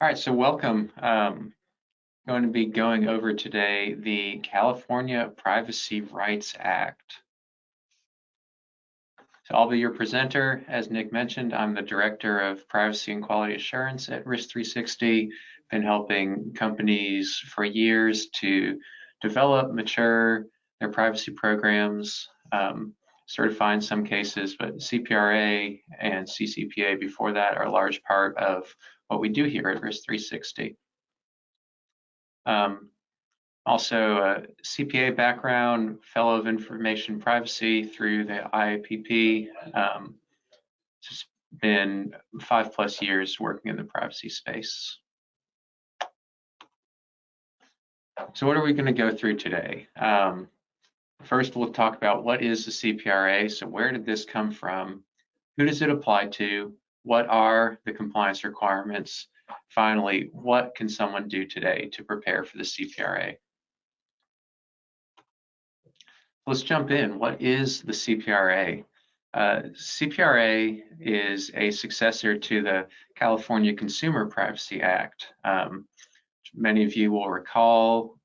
All right, so welcome. Going to be going over today the California Privacy Rights Act. So I'll be your presenter. As Nick mentioned, I'm the Director of Privacy and Quality Assurance at Risk360. Been helping companies for years to develop, mature their privacy programs, certify in some cases, but CPRA and CCPA before that are a large part of what we do here at Risk360. Also a CPA background, fellow of information privacy through the IAPP. Just been 5+ years working in the privacy space. So what are we going to go through today? First, we'll talk about what is the CPRA. So where did this come from? Who does it apply to? What are the compliance requirements? Finally, what can someone do today to prepare for the CPRA? Let's jump in. What is the CPRA? CPRA is a successor to the California Consumer Privacy Act. Many of you will recall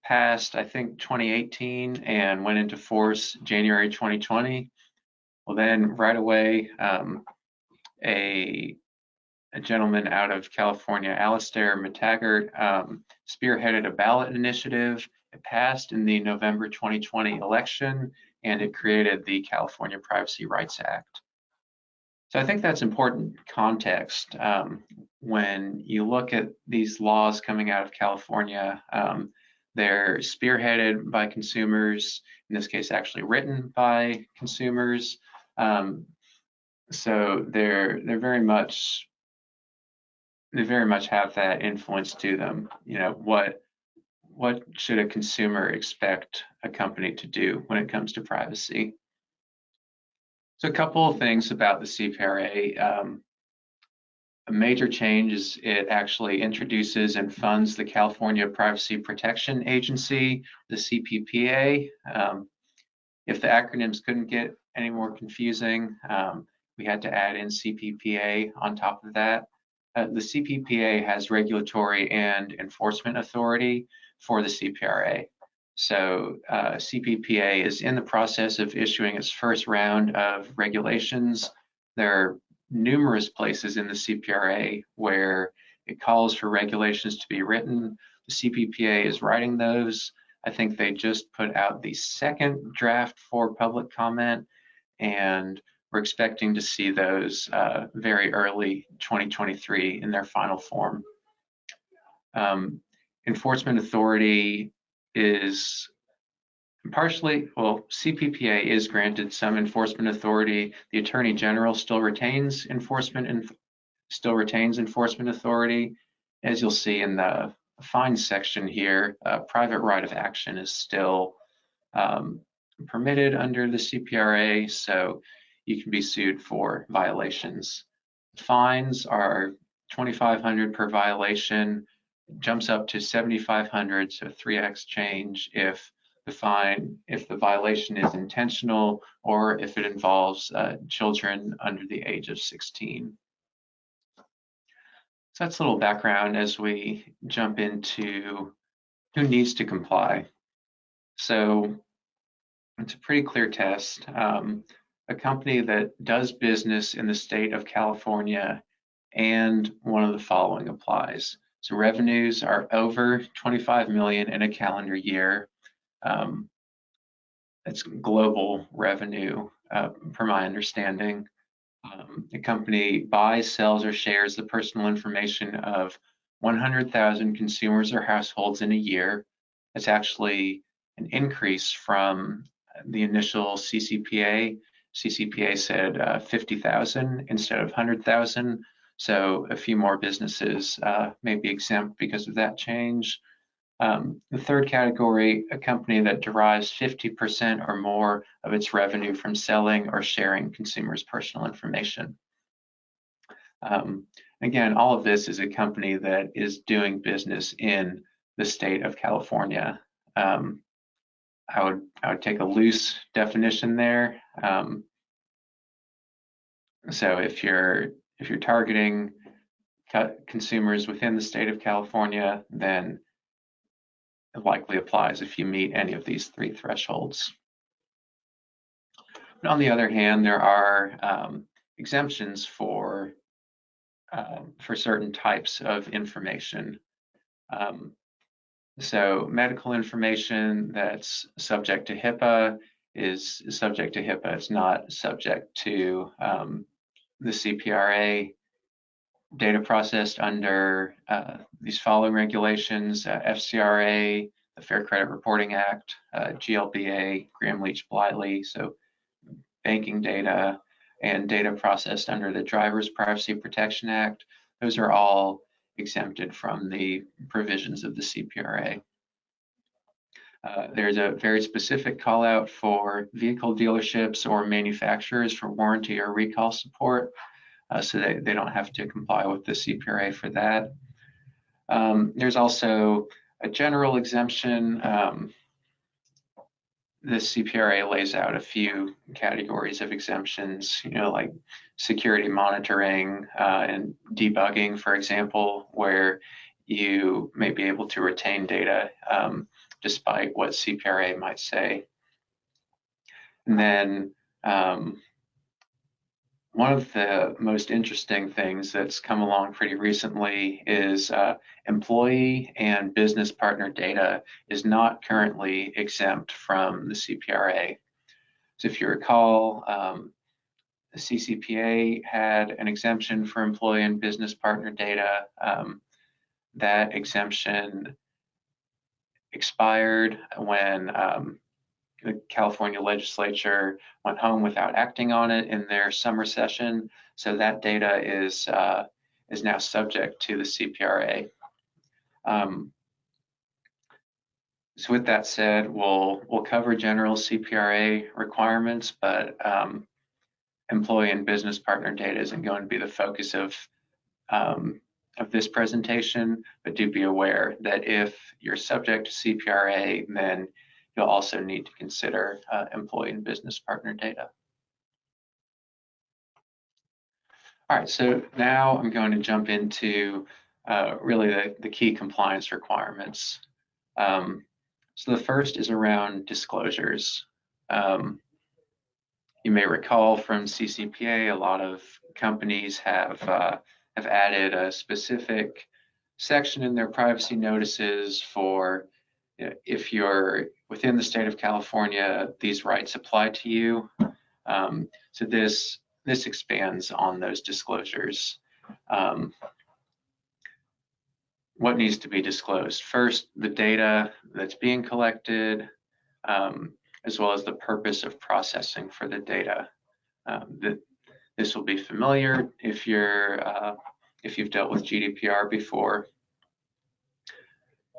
passed, I think, 2018 and went into force January 2020. Well, then right away, a gentleman out of California, Alistair McTaggart, spearheaded a ballot initiative. It passed in the November 2020 election, and it created the California Privacy Rights Act. So I think that's important context. When you look at these laws coming out of California, they're spearheaded by consumers, in this case actually written by consumers. So they very much have that influence to them. You know, what should a consumer expect a company to do when it comes to privacy? So a couple of things about the CPRA. A major change is it actually introduces and funds the California Privacy Protection Agency, the CPPA. If the acronyms couldn't get any more confusing, we had to add in CPPA on top of that. The CPPA has regulatory and enforcement authority for the CPRA. So CPPA is in the process of issuing its first round of regulations. There are numerous places in the CPRA where it calls for regulations to be written. The CPPA is writing those. I think they just put out the second draft for public comment, and we're expecting to see those very early 2023 in their final form. Enforcement authority is partially, well, CPPA is granted some enforcement authority. The Attorney General still retains enforcement authority. As you'll see in the fines section here, private right of action is still permitted under the CPRA, so you can be sued for violations. Fines are $2,500 per violation, jumps up to $7,500, so 3x change if the violation is intentional or if it involves children under the age of 16. So that's a little background as we jump into who needs to comply. So it's a pretty clear test. A company that does business in the state of California, and one of the following applies. So revenues are over 25 million in a calendar year. That's global revenue, per my understanding. The company buys, sells, or shares the personal information of 100,000 consumers or households in a year. It's actually an increase from the initial CCPA. CCPA said 50,000 instead of 100,000. So a few more businesses may be exempt because of that change. The third category, a company that derives 50% or more of its revenue from selling or sharing consumers' personal information. Again, all of this is a company that is doing business in the state of California. I would take a loose definition there. So if you're if you're targeting consumers within the state of California, then it likely applies if you meet any of these 3 thresholds. But on the other hand, there are exemptions for certain types of information. So medical information that's subject to HIPAA is subject to HIPAA. It's not subject to the CPRA. Data processed under these following regulations: FCRA, the Fair Credit Reporting Act, GLBA, Gramm-Leach-Bliley, so banking data, and data processed under the Driver's Privacy Protection Act. Those are all exempted from the provisions of the CPRA. There's a very specific call out for vehicle dealerships or manufacturers for warranty or recall support, so they don't have to comply with the CPRA for that. There's also a general exemption. The CPRA lays out a few categories of exemptions, like security monitoring and debugging, for example, where you may be able to retain data despite what CPRA might say. And then one of the most interesting things that's come along pretty recently is employee and business partner data is not currently exempt from the CPRA. So if you recall, the CCPA had an exemption for employee and business partner data. That exemption expired when the California legislature went home without acting on it in their summer session. So that data is now subject to the CPRA. So with that said, we'll cover general CPRA requirements, but employee and business partner data isn't going to be the focus of this presentation, but do be aware that if you're subject to CPRA, then you'll also need to consider employee and business partner data. All right, so now I'm going to jump into really the key compliance requirements. So the first is around disclosures. You may recall from CCPA, a lot of companies have added a specific section in their privacy notices for if you're within the state of California, these rights apply to you. So this expands on those disclosures. What needs to be disclosed? First, the data that's being collected, as well as the purpose of processing for the data. This will be familiar if you've dealt with GDPR before.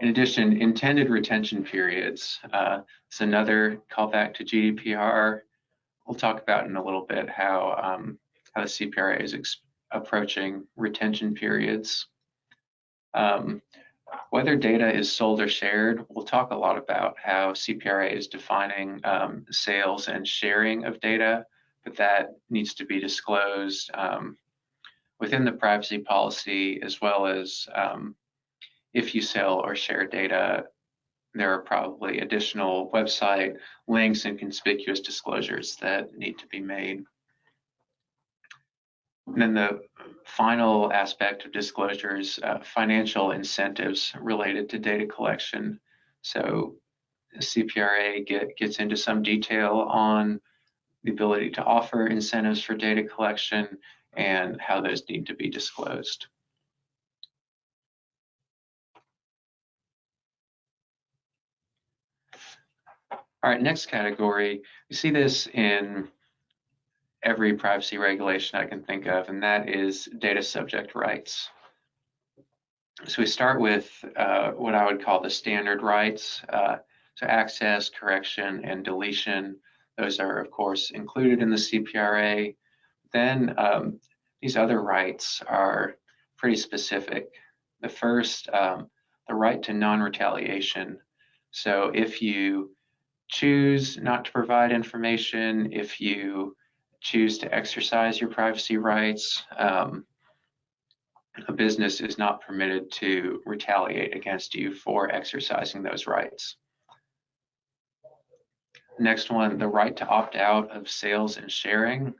In addition, intended retention periods. It's another callback to GDPR. We'll talk about in a little bit how the CPRA is approaching retention periods. Whether data is sold or shared, we'll talk a lot about how CPRA is defining sales and sharing of data, but that needs to be disclosed within the privacy policy, as well as if you sell or share data, there are probably additional website links and conspicuous disclosures that need to be made. And then the final aspect of disclosures, financial incentives related to data collection. So CPRA gets into some detail on the ability to offer incentives for data collection and how those need to be disclosed. All right, next category, we see this in every privacy regulation I can think of, and that is data subject rights. So we start with what I would call the standard rights. So access, correction, and deletion. Those are, of course, included in the CPRA. Then these other rights are pretty specific. The first, the right to non-retaliation. So if you choose not to provide information, if you choose to exercise your privacy rights, a business is not permitted to retaliate against you for exercising those rights. Next one, the right to opt out of sales and sharing.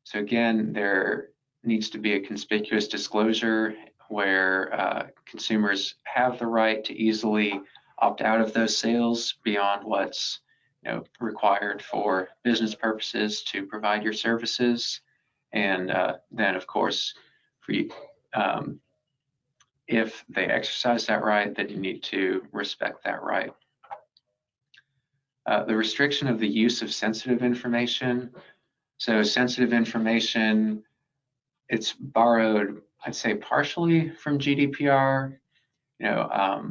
So again, there needs to be a conspicuous disclosure where consumers have the right to easily opt out of those sales beyond what's required for business purposes to provide your services. And then, of course, for you, if they exercise that right, then you need to respect that right. The restriction of the use of sensitive information. So sensitive information, it's borrowed, I'd say, partially from GDPR. I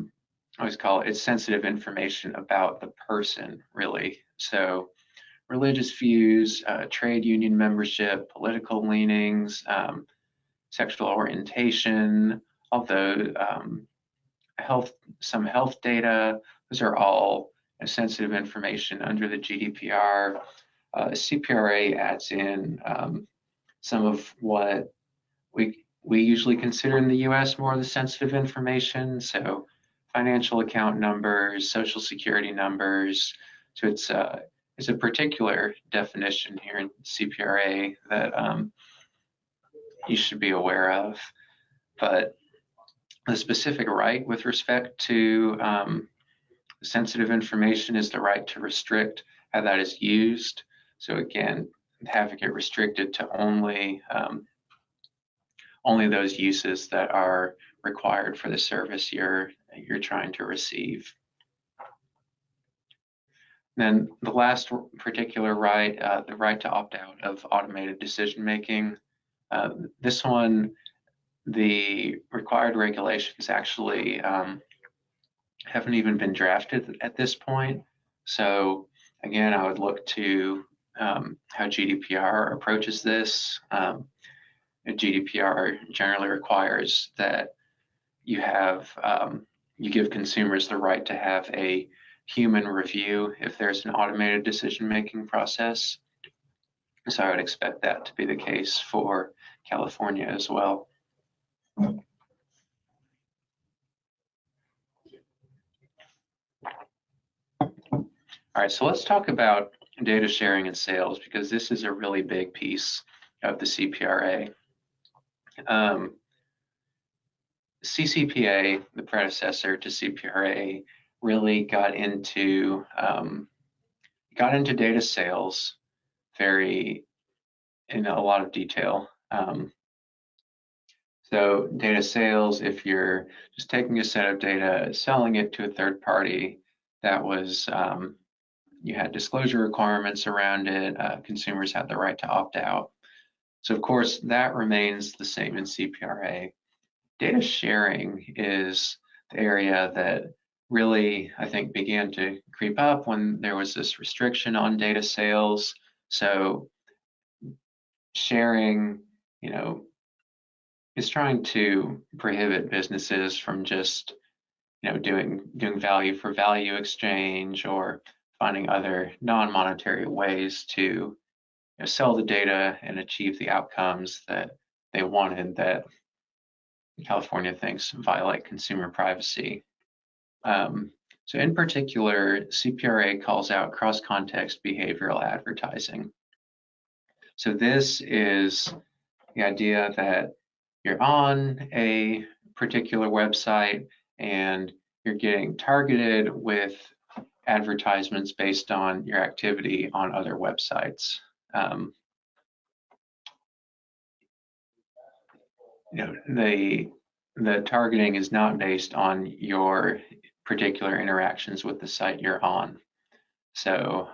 always call it's sensitive information about the person, really. So religious views, trade union membership, political leanings, sexual orientation, although some health data, those are all sensitive information under the GDPR. CPRA adds in some of what we usually consider in the US more of the sensitive information, so financial account numbers, social security numbers. So it's a particular definition here in CPRA that you should be aware of. But the specific right with respect to sensitive information is the right to restrict how that is used. So again, having it restricted to only those uses that are required for the service you're trying to receive. Then the last particular right, the right to opt out of automated decision making. This one, the required regulations actually haven't even been drafted at this point. So again, I would look to how GDPR approaches this. GDPR generally requires that you give consumers the right to have a human review if there's an automated decision-making process. So I would expect that to be the case for California as well. All right, so let's talk about data sharing and sales, because this is a really big piece of the CPRA. CCPA, the predecessor to CPRA, really got into data sales in a lot of detail. So data sales, if you're just taking a set of data, selling it to a third party, that was you had disclosure requirements around it. Consumers had the right to opt out. So of course that remains the same in CPRA. Data sharing is the area that really, I think, began to creep up when there was this restriction on data sales. So sharing, is trying to prohibit businesses from just, doing value for value exchange or finding other non-monetary ways to sell the data and achieve the outcomes that they wanted that California thinks violate consumer privacy. So in particular, CPRA calls out cross-context behavioral advertising. So this is the idea that you're on a particular website and you're getting targeted with advertisements based on your activity on other websites. The targeting is not based on your particular interactions with the site you're on. So,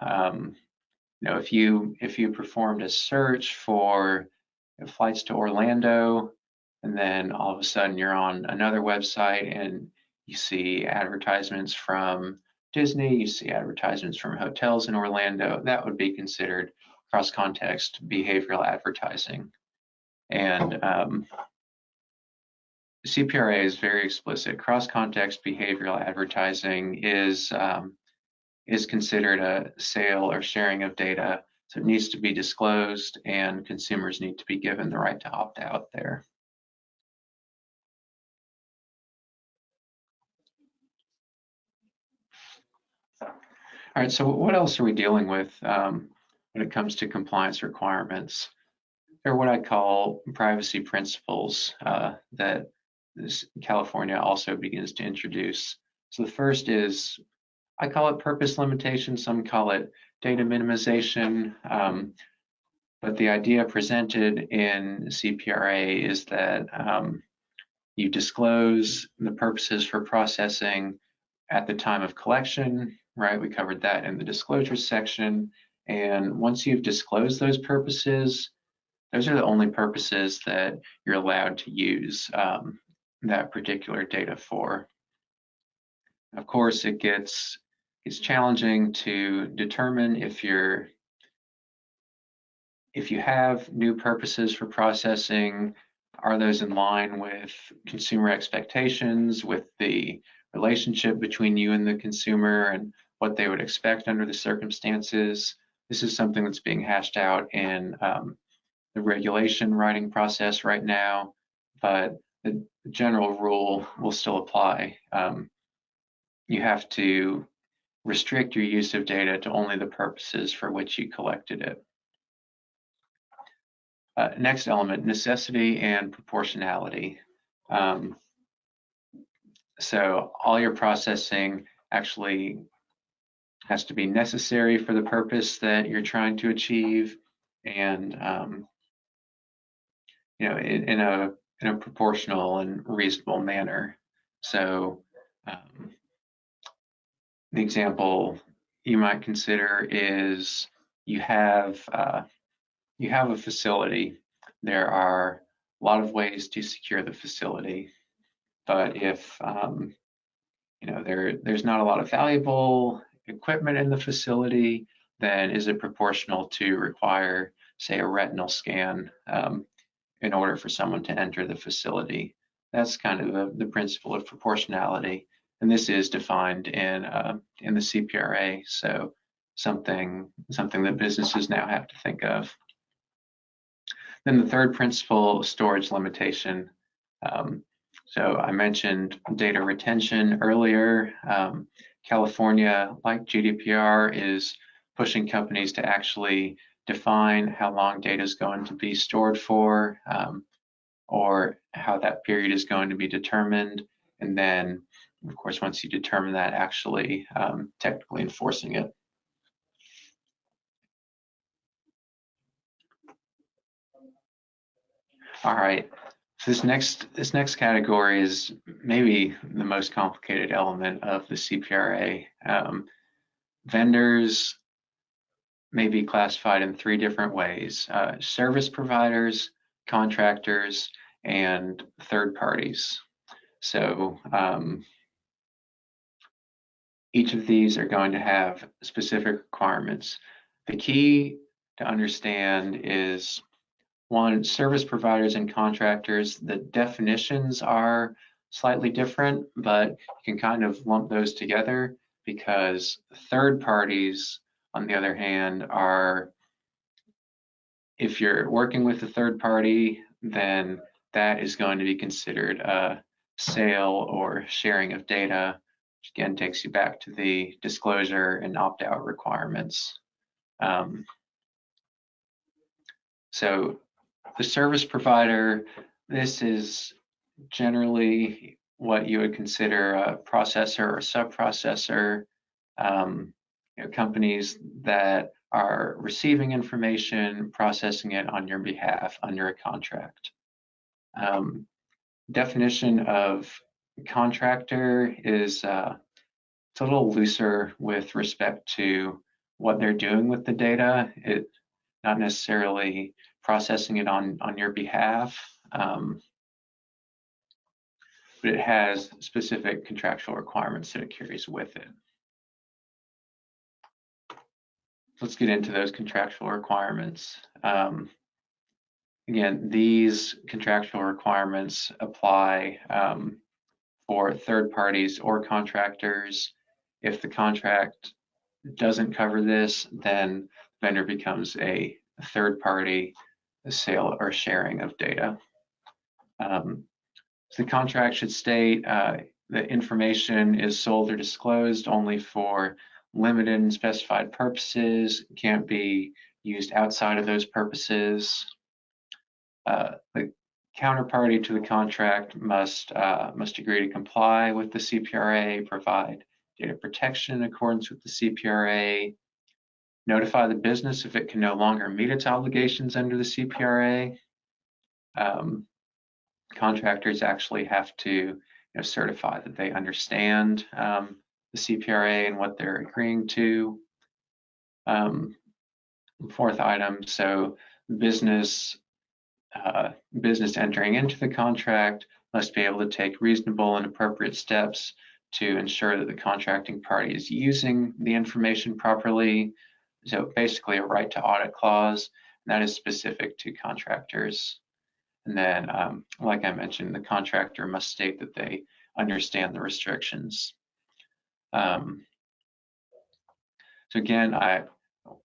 if you performed a search for flights to Orlando, and then all of a sudden you're on another website and you see advertisements from Disney, you see advertisements from hotels in Orlando, that would be considered cross-context behavioral advertising. And CPRA is very explicit. Cross-context behavioral advertising is considered a sale or sharing of data, so it needs to be disclosed and consumers need to be given the right to opt out there. All right, so what else are we dealing with when it comes to compliance requirements? They're what I call privacy principles that California also begins to introduce. So the first is, I call it purpose limitation, some call it data minimization, but the idea presented in CPRA is that you disclose the purposes for processing at the time of collection, right? We covered that in the disclosures section. And once you've disclosed those purposes, those are the only purposes that you're allowed to use that particular data for. Of course, it's challenging to determine if you have new purposes for processing, are those in line with consumer expectations, with the relationship between you and the consumer and what they would expect under the circumstances. This is something that's being hashed out in the regulation writing process right now, but the general rule will still apply. You have to restrict your use of data to only the purposes for which you collected it. Next element, necessity and proportionality. So all your processing actually has to be necessary for the purpose that you're trying to achieve, and in a proportional and reasonable manner. So the example you might consider is you have a facility. There are a lot of ways to secure the facility, but if there's not a lot of valuable equipment in the facility, then is it proportional to require, say, a retinal scan in order for someone to enter the facility? That's kind of the principle of proportionality, and this is defined in the CPRA. So something that businesses now have to think of. Then the third principle, storage limitation. So I mentioned data retention earlier. California, like GDPR, is pushing companies to actually define how long data is going to be stored for, or how that period is going to be determined. And then, of course, once you determine that, actually technically enforcing it. All right. So this next category is maybe the most complicated element of the CPRA. Vendors may be classified in three different ways: service providers, contractors, and third parties. So each of these are going to have specific requirements. The key to understand is, one, service providers and contractors, the definitions are slightly different, but you can kind of lump those together, because third parties, on the other hand, are, if you're working with a third party, then that is going to be considered a sale or sharing of data, which again takes you back to the disclosure and opt-out requirements. So the service provider, this is generally what you would consider a processor or sub-processor, companies that are receiving information, processing it on your behalf under a contract. Definition of contractor is it's a little looser with respect to what they're doing with the data. It not necessarily processing it on your behalf, but it has specific contractual requirements that it carries with it. Let's get into those contractual requirements. Again, these contractual requirements apply for third parties or contractors. If the contract doesn't cover this, then the vendor becomes a third party sale or sharing of data. So the contract should state the information is sold or disclosed only for limited and specified purposes, can't be used outside of those purposes. The counterparty to the contract must agree to comply with the CPRA, provide data protection in accordance with the CPRA, notify the business if it can no longer meet its obligations under the CPRA. Contractors actually have to certify that they understand the CPRA and what they're agreeing to. Fourth item, so business entering into the contract must be able to take reasonable and appropriate steps to ensure that the contracting party is using the information properly. So basically a right to audit clause, and that is specific to contractors. And then, like I mentioned, the contractor must state that they understand the restrictions. So again, I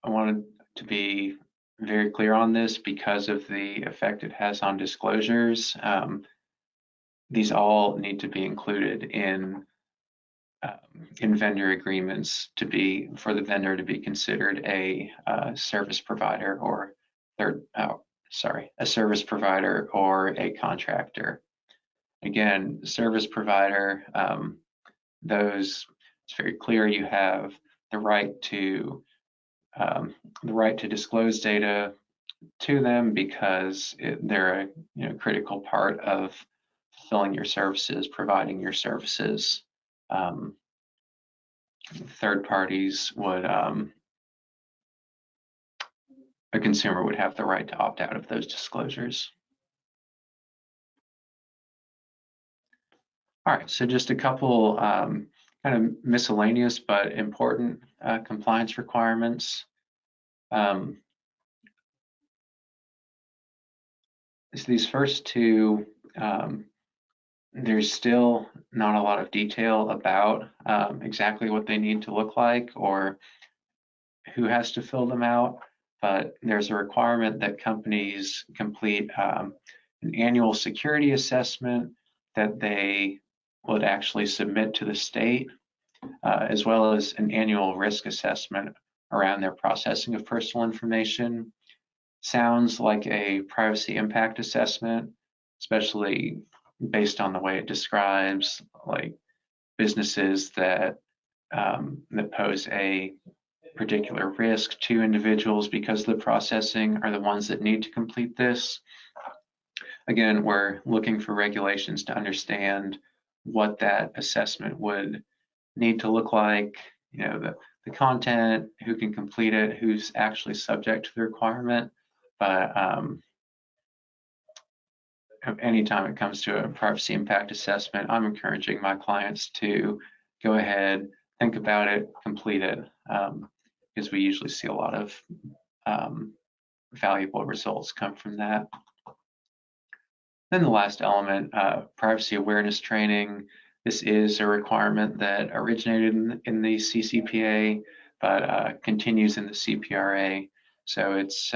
wanted to be very clear on this because of the effect it has on disclosures. These all need to be included in vendor agreements for the vendor to be considered a service provider or a service provider or a contractor. Again, service provider, it's very clear you have the right to disclose data to them because they're a critical part of fulfilling your services, providing your services. Third parties would, a consumer would have the right to opt out of those disclosures. All right, so just a couple kind of miscellaneous but important compliance requirements. So these first two, there's still not a lot of detail about exactly what they need to look like or who has to fill them out, but there's a requirement that companies complete an annual security assessment that they would actually submit to the state, as well as an annual risk assessment around their processing of personal information. Sounds like a privacy impact assessment, especially based on the way it describes like businesses that pose a particular risk to individuals because the processing are the ones that need to complete this. Again, we're looking for regulations to understand what that assessment would need to look like, the content, who can complete it, who's actually subject to the requirement. But anytime it comes to a privacy impact assessment, I'm encouraging my clients to go ahead, think about it, complete it, because we usually see a lot of valuable results come from that. Then the last element, privacy awareness training. This is a requirement that originated in the CCPA, but continues in the CPRA. So it's,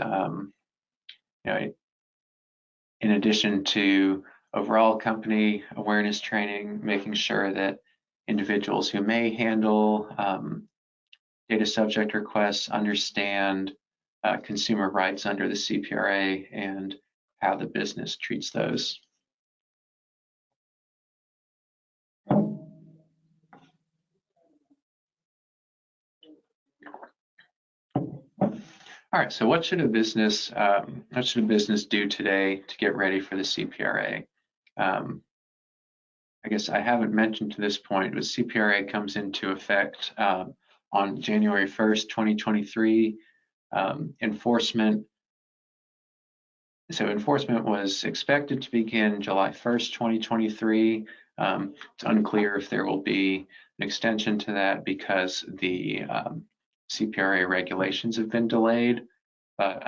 in addition to overall company awareness training, making sure that individuals who may handle data subject requests understand consumer rights under the CPRA and how the business treats those. All right, so what should a business do today to get ready for the CPRA? I guess I haven't mentioned to this point, but CPRA comes into effect on January 1st, 2023. Enforcement was expected to begin July 1st, 2023. It's unclear if there will be an extension to that because the CPRA regulations have been delayed, but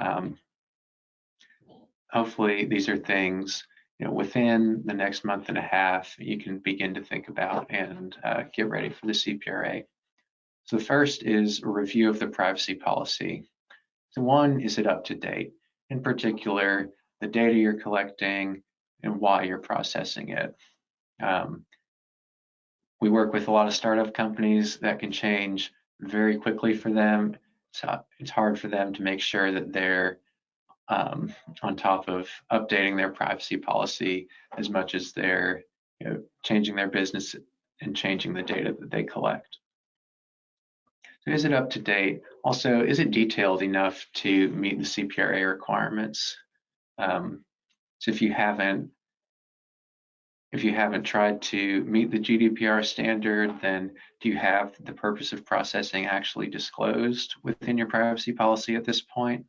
hopefully these are things within the next month and a half you can begin to think about and get ready for the CPRA. So the first is a review of the privacy policy. So one, is it up to date? In particular, the data you're collecting and why you're processing it. We work with a lot of startup companies that can change very quickly for them. It's hard for them to make sure that they're on top of updating their privacy policy as much as they're changing their business and changing the data that they collect. So is it up to date? Also, is it detailed enough to meet the CPRA requirements? So if you haven't tried to meet the GDPR standard, then do you have the purpose of processing actually disclosed within your privacy policy at this point?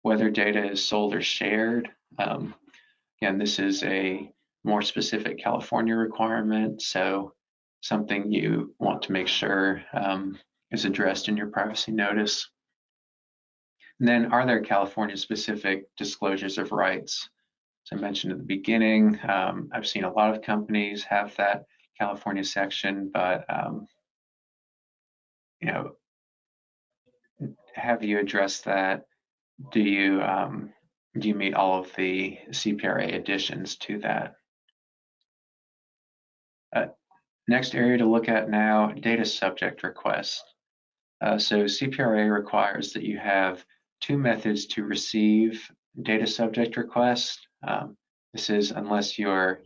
Whether data is sold or shared. Again, this is a more specific California requirement, so something you want to make sure is addressed in your privacy notice. And then, are there California-specific disclosures of rights? As I mentioned at the beginning, I've seen a lot of companies have that California section, but have you addressed that? Do you meet all of the CPRA additions to that? Next area to look at now, data subject request. So CPRA requires that you have two methods to receive data subject requests. This is unless you're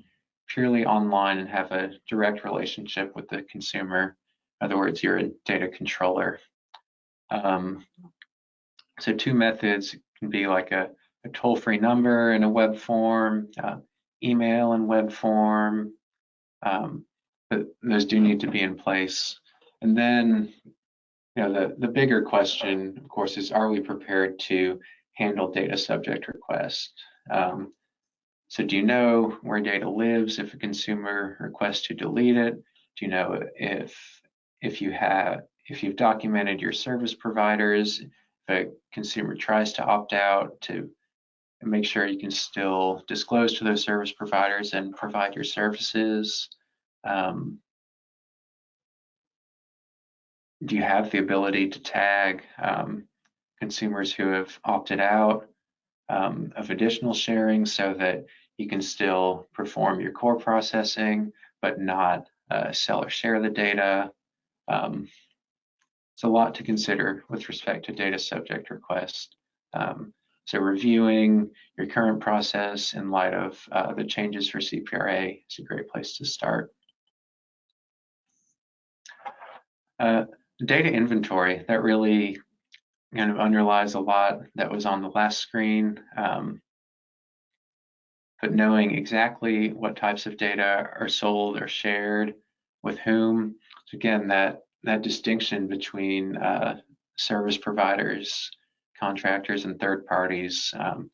purely online and have a direct relationship with the consumer. In other words, you're a data controller. So two methods can be like a toll-free number in a web form, email in web form, but those do need to be in place. And then, the bigger question, of course, is, are we prepared to handle data subject requests? So do you know where data lives if a consumer requests to delete it? Do you know if you've documented your service providers, if a consumer tries to opt out, to make sure you can still disclose to those service providers and provide your services? Do you have the ability to tag consumers who have opted out of additional sharing so that you can still perform your core processing but not sell or share the data? It's a lot to consider with respect to data subject request. So reviewing your current process in light of the changes for CPRA is a great place to start. Data inventory, that really kind of underlies a lot that was on the last screen. But knowing exactly what types of data are sold or shared with whom. So again, that distinction between service providers, contractors, and third parties, I'm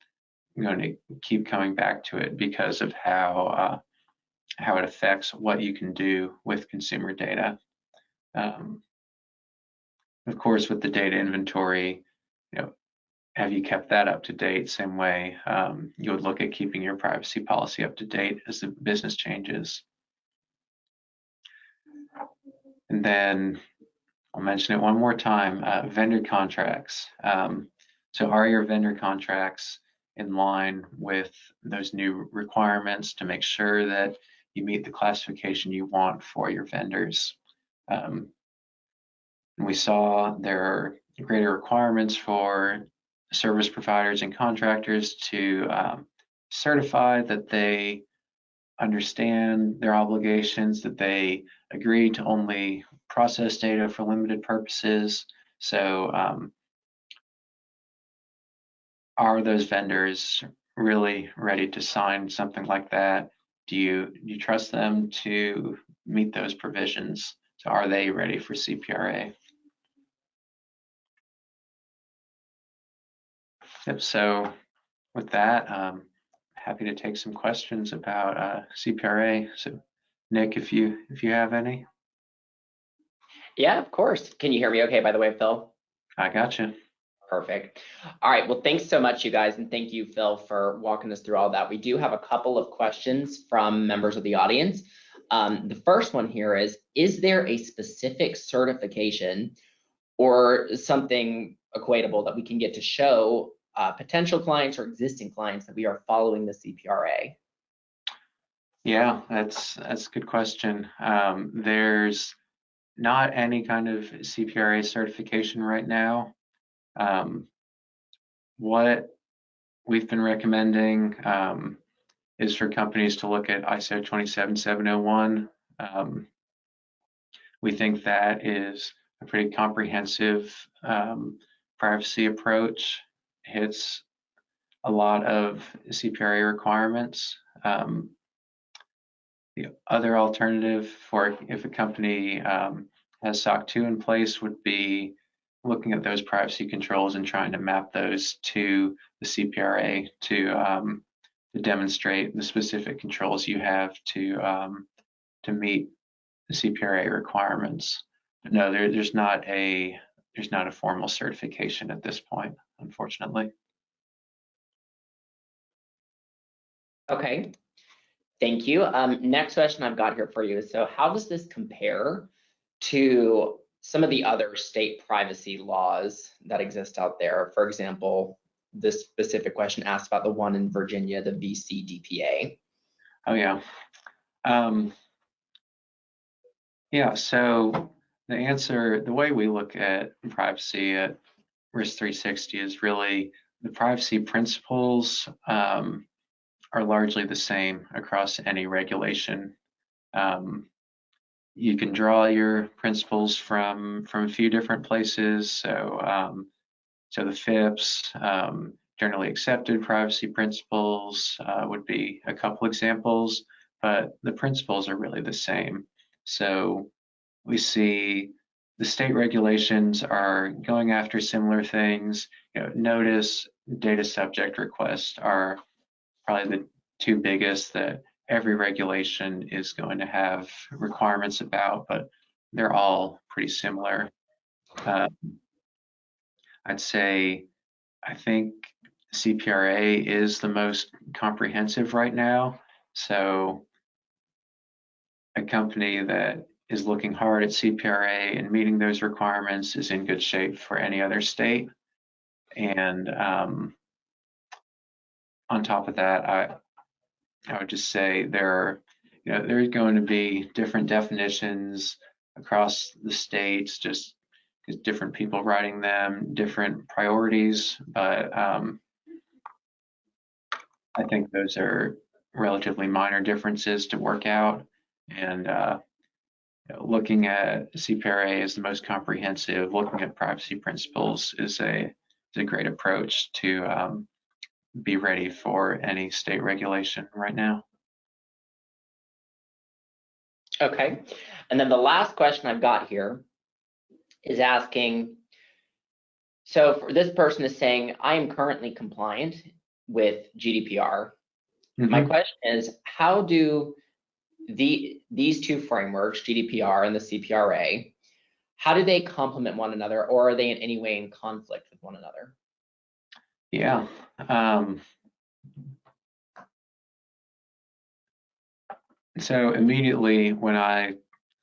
going to keep coming back to it because of how it affects what you can do with consumer data. Of course, with the data inventory, have you kept that up to date? Same way you would look at keeping your privacy policy up to date as the business changes. And then I'll mention it one more time, vendor contracts. So are your vendor contracts in line with those new requirements to make sure that you meet the classification you want for your vendors? And we saw there are greater requirements for service providers and contractors to certify that they understand their obligations, that they agree to only process data for limited purposes. So are those vendors really ready to sign something like that? Do you trust them to meet those provisions? So are they ready for CPRA? Yep, so with that, happy to take some questions about CPRA. So Nick, if you have any. Yeah, of course. Can you hear me okay, by the way, Phil? I gotcha. Perfect. All right, well, thanks so much, you guys, and thank you, Phil, for walking us through all that. We do have a couple of questions from members of the audience. The first one here is there a specific certification or something equatable that we can get to show potential clients or existing clients that we are following the CPRA? Yeah, that's a good question. There's not any kind of CPRA certification right now. What we've been recommending is for companies to look at ISO 27701. We think that is a pretty comprehensive privacy approach, hits a lot of CPRA requirements. The other alternative for if a company has SOC 2 in place would be looking at those privacy controls and trying to map those to the CPRA to demonstrate the specific controls you have to meet the CPRA requirements. But no, there's not a formal certification at this point, unfortunately. Okay, thank you. Next question I've got here for you is, so how does this compare to some of the other state privacy laws that exist out there? For example, this specific question asked about the one in Virginia, the VCDPA. Oh yeah. Yeah, so the way we look at privacy at Risk 360 is really the privacy principles are largely the same across any regulation. You can draw your principles from a few different places. So the FIPS, generally accepted privacy principles, would be a couple examples, but the principles are really the same. So we see the state regulations are going after similar things. Notice, data subject requests are probably the two biggest that every regulation is going to have requirements about, but they're all pretty similar. I'd say I think CPRA is the most comprehensive right now. So a company that is looking hard at CPRA and meeting those requirements is in good shape for any other state. And on top of that, I would just say there's going to be different definitions across the states, just because different people writing them, different priorities, but I think those are relatively minor differences to work out. And looking at CPRA as the most comprehensive, looking at privacy principles is a great approach to be ready for any state regulation right now. Okay, and then the last question I've got here is asking, so for this person is saying, I am currently compliant with GDPR. Mm-hmm. My question is, how do these two frameworks, GDPR and the CPRA, how do they complement one another, or are they in any way in conflict with one another? Yeah. So immediately when I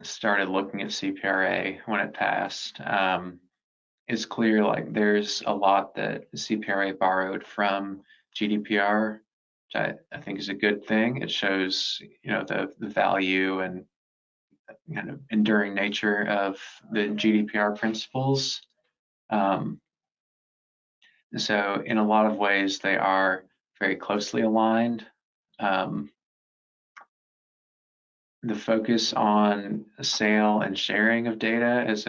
started looking at CPRA when it passed, it's clear like there's a lot that CPRA borrowed from GDPR, which I think is a good thing. It shows the value and kind of enduring nature of the GDPR principles. So in a lot of ways, they are very closely aligned. The focus on sale and sharing of data as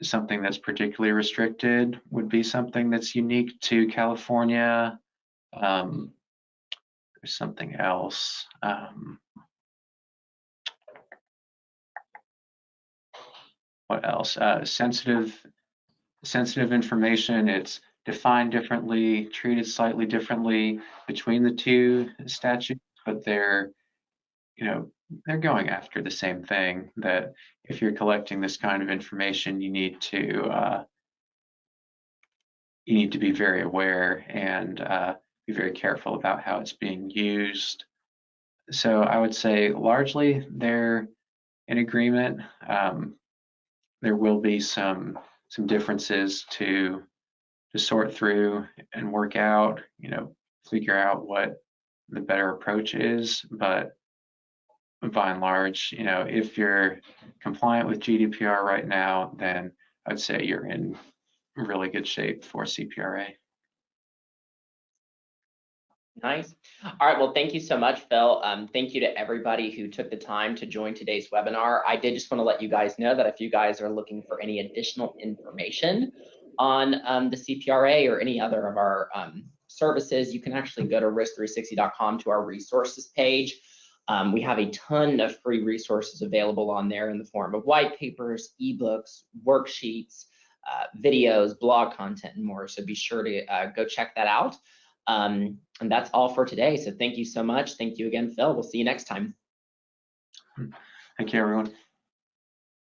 something that's particularly restricted would be something that's unique to California. There's something else. What else? Sensitive information. It's defined differently, treated slightly differently between the two statutes, but they're going after the same thing, that if you're collecting this kind of information, you need to be very aware and be very careful about how it's being used. So I would say largely they're in agreement. There will be some differences to sort through and work out, figure out what the better approach is, but by and large, if you're compliant with GDPR right now, then I'd say you're in really good shape for CPRA. Nice. All right. Well, thank you so much, Phil. Thank you to everybody who took the time to join today's webinar. I did just want to let you guys know that if you guys are looking for any additional information on the CPRA or any other of our services, you can actually go to risk360.com to our resources page. We have a ton of free resources available on there in the form of white papers, ebooks, worksheets, videos, blog content, and more. So be sure to go check that out. And that's all for today. So thank you so much. Thank you again, Phil. We'll see you next time. Thank you, everyone.